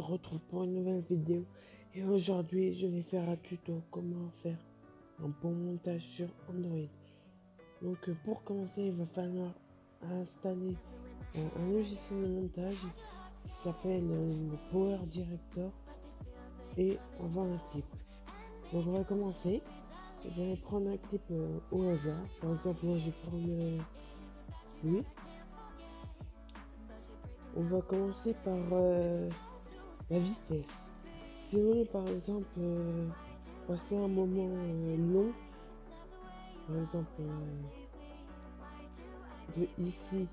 retrouve pour une nouvelle vidéo et aujourd'hui je vais faire un tuto comment faire un bon montage sur Android. Donc pour commencer il va falloir installer un logiciel de montage qui s'appelle le Power Director et on va un clip. Donc on va commencer, je vais prendre un clip au hasard, par exemple là je vais prendre lui. On va commencer par la vitesse. Si vous voulez par exemple passer un moment long, par exemple de ici,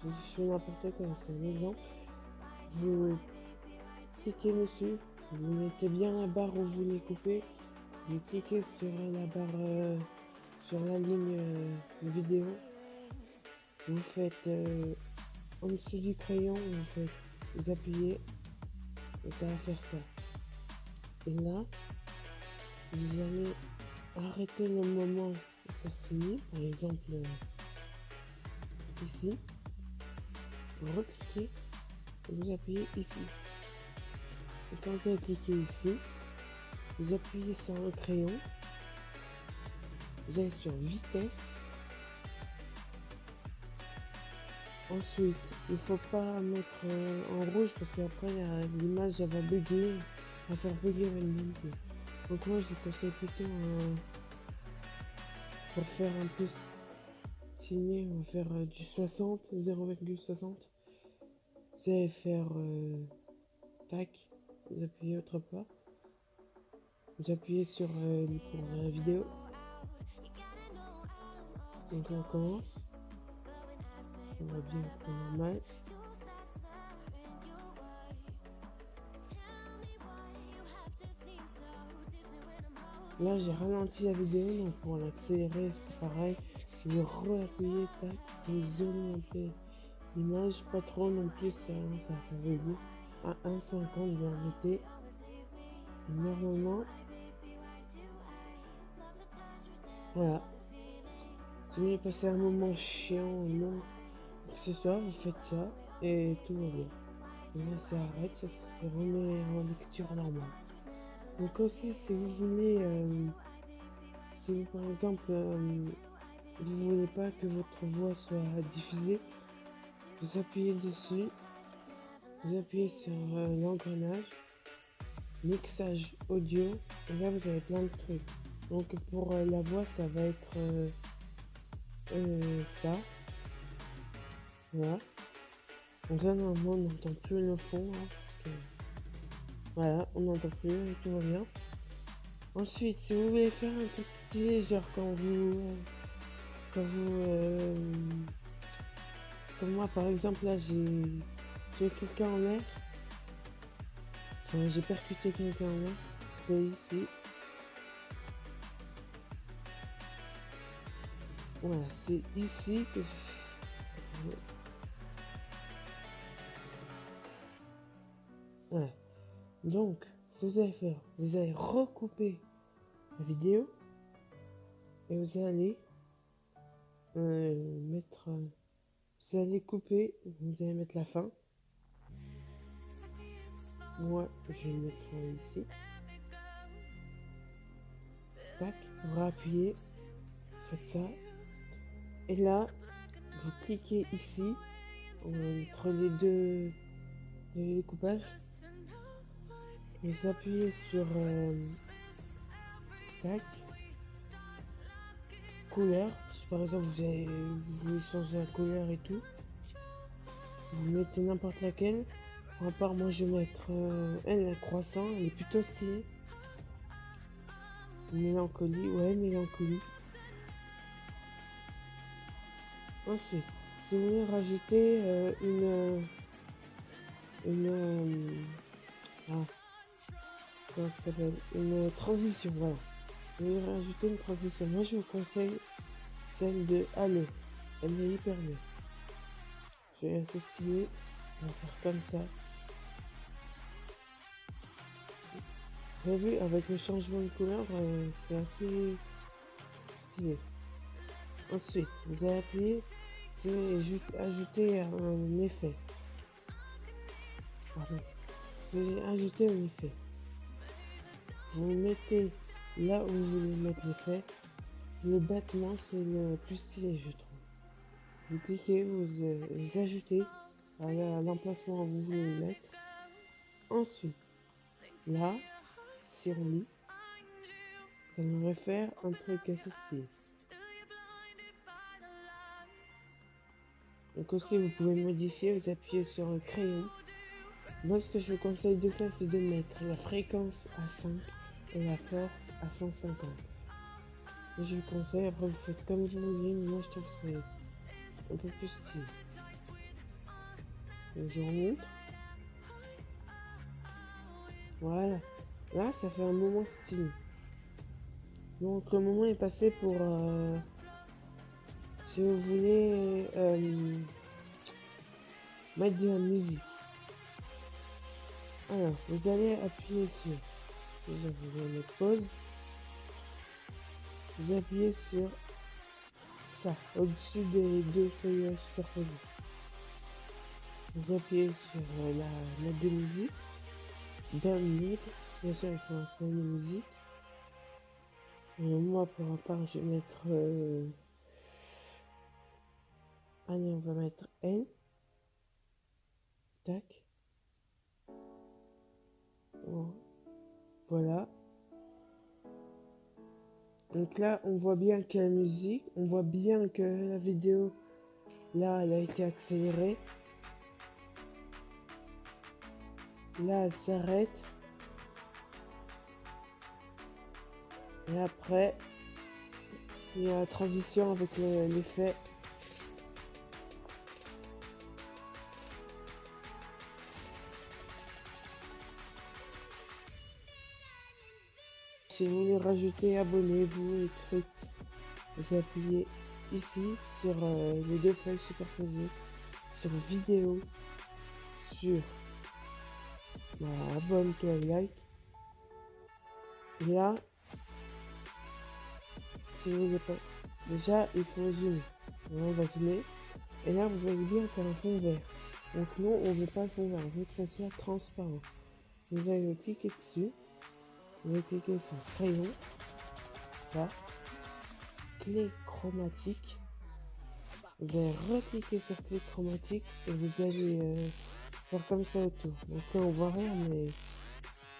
je fais n'importe quoi, c'est un exemple, vous cliquez dessus, vous mettez bien la barre où vous voulez couper, vous cliquez sur la barre, sur la ligne vidéo, vous faites en dessous du crayon, vous appuyez et ça va faire ça. Et là, vous allez arrêter le moment où ça se finit, par exemple ici, vous recliquez et vous appuyez ici. Et quand vous avez cliqué ici, vous appuyez sur le crayon, vous allez sur vitesse. Ensuite, il ne faut pas mettre en rouge parce qu'après l'image va bugger, va faire bugger la ligne. Donc moi je conseille plutôt pour faire un peu stylé, on va faire du 60, 0,60. Vous allez faire tac, vous appuyez autre part, vous appuyez sur pour la vidéo. Donc on commence. On voit bien que c'est normal. Là j'ai ralenti la vidéo, donc pour l'accélérer c'est pareil. Vous réappuyez, tac, vous augmentez l'image, pas trop non plus, ça va faire bugger. À 1,50 vous la mettez. Et normalement, voilà. Si vous voulez passer un moment chiant, non, que ce soit, vous faites ça et tout va bien. Et là ça arrête, ça se remet en lecture normale. Donc aussi si vous voulez, si par exemple vous voulez pas que votre voix soit diffusée, vous appuyez dessus, vous appuyez sur l'engrenage, mixage audio, et là vous avez plein de trucs. Donc pour la voix ça va être ça, voilà. Donc là normalement on n'entend plus le fond, hein, parce que voilà, on n'entend plus et tout va bien. Ensuite, si vous voulez faire un truc stylé, genre comme moi par exemple là j'ai tué quelqu'un en l'air, enfin j'ai percuté quelqu'un en l'air, c'était ici. Voilà, c'est ici que voilà. Donc, ce que vous allez faire, vous allez recouper la vidéo et vous allez vous allez couper, vous allez mettre la fin. Moi, je vais mettre ici. Tac, vous réappuyez, faites ça. Et là, vous cliquez ici, entre les deux découpages. Vous appuyez sur tac, couleur. Si par exemple vous voulez changer la couleur et tout, vous mettez n'importe laquelle. À part moi je vais mettre elle croissant, elle est plutôt stylée. Mélancolie, ouais, mélancolie. Ensuite, si vous voulez rajouter comment ça s'appelle, une transition, voilà. Si vous voulez rajouter une transition, moi je vous conseille celle de Halo. Elle est hyper bien. C'est assez stylé. On va faire comme ça. Vous avez vu, avec le changement de couleur, c'est assez stylé. Ensuite, vous allez appuyer sur ajouter un effet. vous allez ajouter un effet. Vous mettez là où vous voulez mettre l'effet. Le battement, c'est le plus stylé, je trouve. Vous cliquez, vous ajoutez à l'emplacement où vous voulez le mettre. Ensuite, là, si on lit, ça nous réfère un truc assez stylé. Donc aussi, vous pouvez modifier, vous appuyez sur le crayon. Moi, ce que je vous conseille de faire, c'est de mettre la fréquence à 5 et la force à 150. Et je vous conseille, après vous faites comme vous voulez, mais moi je trouve que c'est un peu plus stylé. Donc je remonte. Voilà. Là, ça fait un moment stylé. Donc le moment est passé pour... si vous voulez mettre de la musique. Alors, vous allez appuyer sur... Déjà, vous allez mettre pause. Vous appuyez sur ça, au-dessus des deux feuilles superposées. Vous appuyez sur la note de musique. Download. Bien sûr, il faut installer la musique. Moi, pour ma part, je vais mettre... Allez, on va mettre L. Tac. Bon. Voilà. Donc là, on voit bien qu'il y a la musique. On voit bien que la vidéo, là, elle a été accélérée. Là, elle s'arrête. Et après, il y a la transition avec l'effet. Si vous voulez rajouter, abonnez-vous et trucs. Vous appuyez ici sur les deux feuilles superposées, sur vidéo, sur abonne-toi et like. Et là, si vous voulez pas, déjà il faut zoomer. On va zoomer. Et là, vous voyez bien qu'il y a un fond vert. Donc non, on veut pas le fond vert, on veut que ça soit transparent. Vous allez cliquer dessus. Vous allez cliquer sur crayon. Là. Clé chromatique. Vous allez recliquer sur clé chromatique et vous allez faire comme ça autour. Donc là on voit rien, mais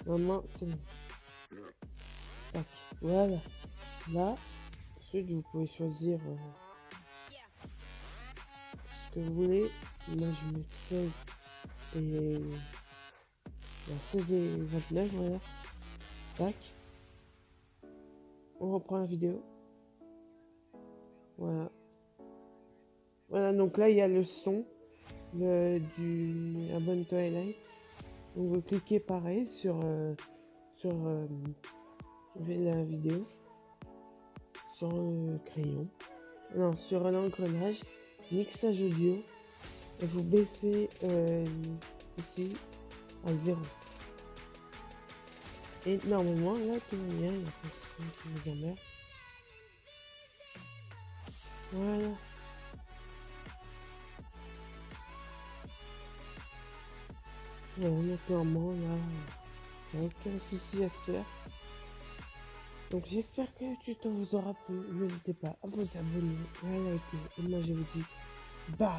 normalement c'est bon. Tac, voilà. Là, ensuite vous pouvez choisir ce que vous voulez. Moi je vais mettre 16 et 16 et 29, voilà. Tac. On reprend la vidéo. Voilà. Voilà, donc là il y a le son du Abonne-toi et like. Donc vous cliquez pareil sur la vidéo, sur le crayon, non, sur l'engrenage, mixage audio, et vous baissez ici à 0. Et normalement là tout va bien, il n'y a pas de son qui nous emmerde. Voilà. Voilà, donc normalement là, il n'y a aucun souci à se faire. Donc j'espère que le tuto vous aura plu. N'hésitez pas à vous abonner et à liker. Et moi je vous dis bye.